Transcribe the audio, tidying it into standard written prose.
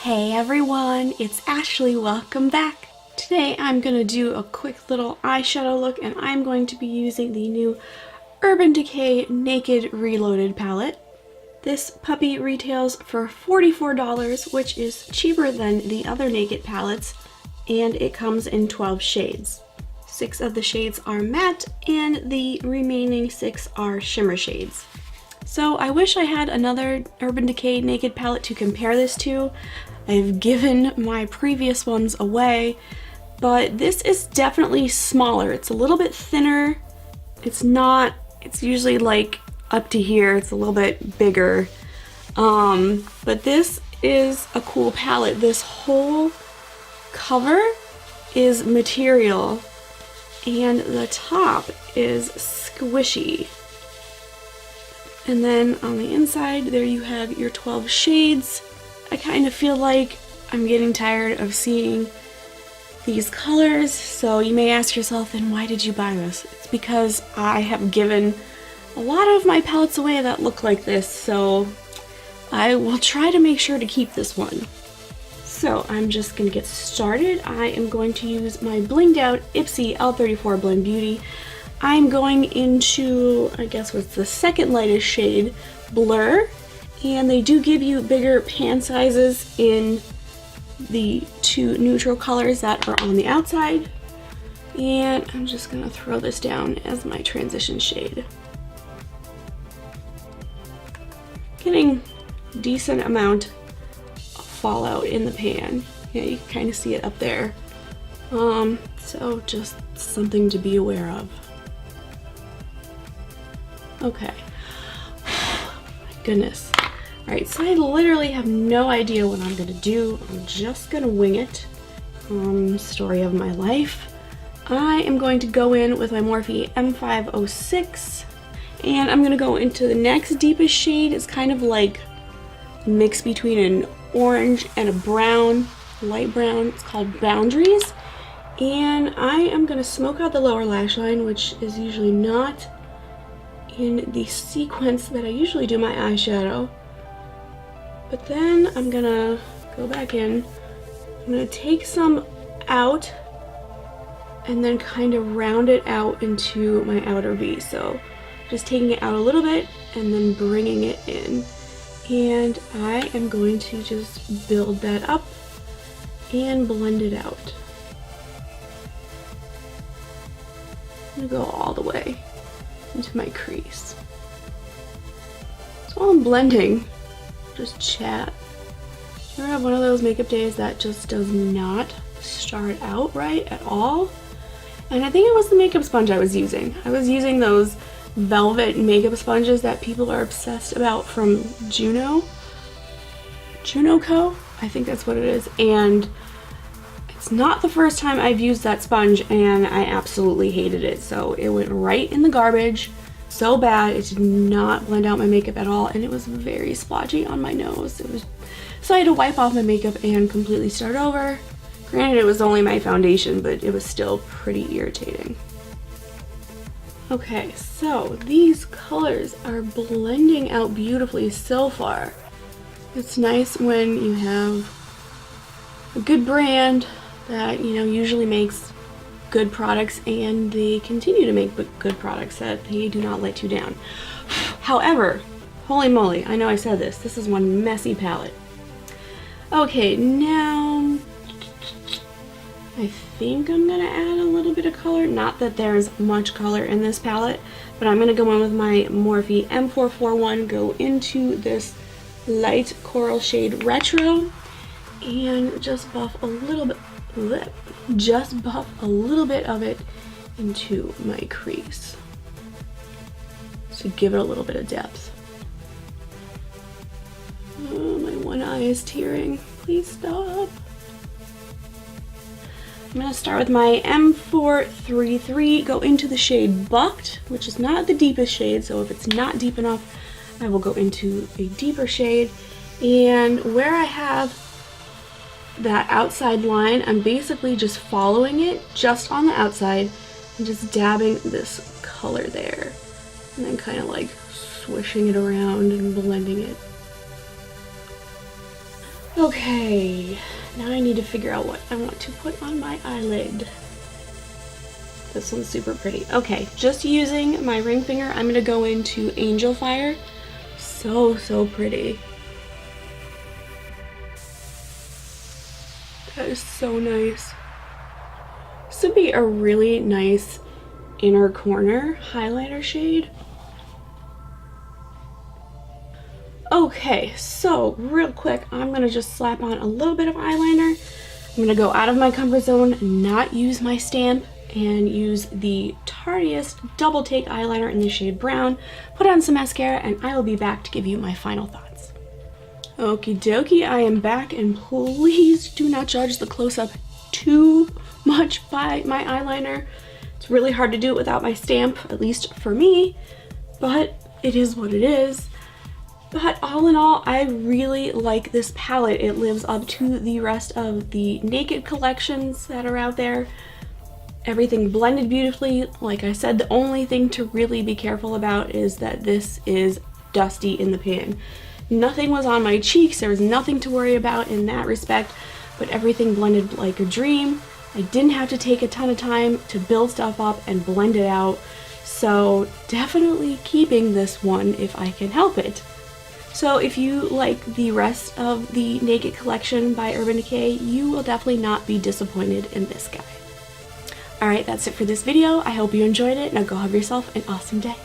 Hey everyone, it's Ashley, welcome back. Today I'm going to do a quick little eyeshadow look and I'm going to be using the new Urban Decay Naked Reloaded palette. This puppy retails for $44, which is cheaper than the other Naked palettes, and it comes in 12 shades. 6 of the shades are matte and the remaining 6 are shimmer shades. So I wish I had another Urban Decay Naked palette to compare this to. I've given my previous ones away, but this is definitely smaller. It's a little bit thinner. It's usually like up to here. It's a little bit bigger. But this is a cool palette. This whole cover is material and the top is squishy. And then on the inside there you have your 12 shades. I kind of feel like I'm getting tired of seeing these colors, so you may ask yourself, then why did you buy this? It's because I have given a lot of my palettes away that look like this, so I will try to make sure to keep this one. So I'm just going to get started. I am going to use my blinged out Ipsy L34 Blend Beauty. I'm going into, I guess what's the second lightest shade, Blur. And they do give you bigger pan sizes in the 2 neutral colors that are on the outside. And I'm just gonna throw this down as my transition shade. Getting a decent amount of fallout in the pan. Yeah, you can kind of see it up there. So just something to be aware of. Okay. My goodness. Alright, so I literally have no idea what I'm gonna do. I'm just gonna wing it. Story of my life. I am going to go in with my Morphe M506 and I'm gonna go into the next deepest shade. It's kind of like a mix between an orange and a brown, light brown. It's called Boundaries. And I am gonna smoke out the lower lash line, which is usually not in the sequence that I usually do my eyeshadow. But then I'm gonna go back in, I'm gonna take some out and then kind of round it out into my outer V. So just taking it out a little bit and then bringing it in. And I am going to just build that up and blend it out. I'm gonna go all the way into my crease. So while I'm blending, just chat. You ever have one of those makeup days that just does not start out right at all? And I think it was the makeup sponge I was using. I was using those velvet makeup sponges that people are obsessed about from Juno Co. I think that's what it is. And it's not the first time I've used that sponge and I absolutely hated it. So it went right in the garbage. So bad, it did not blend out my makeup at all, and it was very splotchy on my nose. So I had to wipe off my makeup and completely start over. Granted, it was only my foundation, but it was still pretty irritating. Okay, so these colors are blending out beautifully so far. It's nice when you have a good brand that, you know, usually makes good products and they continue to make good products that they do not let you down. However, holy moly, I know I said this is one messy palette. Okay, now I think I'm gonna add a little bit of color. Not that there's much color in this palette, but I'm gonna go in with my Morphe M441, go into this light coral shade Retro, and just buff a little bit of it into my crease to give it a little bit of depth. Oh, my one eye is tearing. Please stop. I'm going to start with my M433, go into the shade Bucked, which is not the deepest shade, so if it's not deep enough, I will go into a deeper shade. And where I have that outside line, I'm basically just following it just on the outside and just dabbing this color there and then kind of like swishing it around and blending it. Okay, now I need to figure out what I want to put on my eyelid. This one's super pretty. Okay, just using my ring finger, I'm gonna go into Angel Fire. So pretty. That is so nice. This would be a really nice inner corner highlighter shade. Okay, so real quick, I'm gonna just slap on a little bit of eyeliner. I'm gonna go out of my comfort zone, not use my stamp, and use the Tarteist Double Take eyeliner in the shade Brown, put on some mascara, and I will be back to give you my final thoughts. Okie dokie, I am back, and please do not judge the close-up too much by my eyeliner. It's really hard to do it without my stamp, at least for me, but it is what it is. But all in all, I really like this palette. It lives up to the rest of the Naked collections that are out there. Everything blended beautifully. Like I said, the only thing to really be careful about is that this is dusty in the pan. Nothing was on my cheeks. There was nothing to worry about in that respect, but everything blended like a dream. I didn't have to take a ton of time to build stuff up and blend it out. So definitely keeping this one if I can help it. So if you like the rest of the Naked collection by Urban Decay, you will definitely not be disappointed in this guy. Alright, that's it for this video. I hope you enjoyed it. Now go have yourself an awesome day.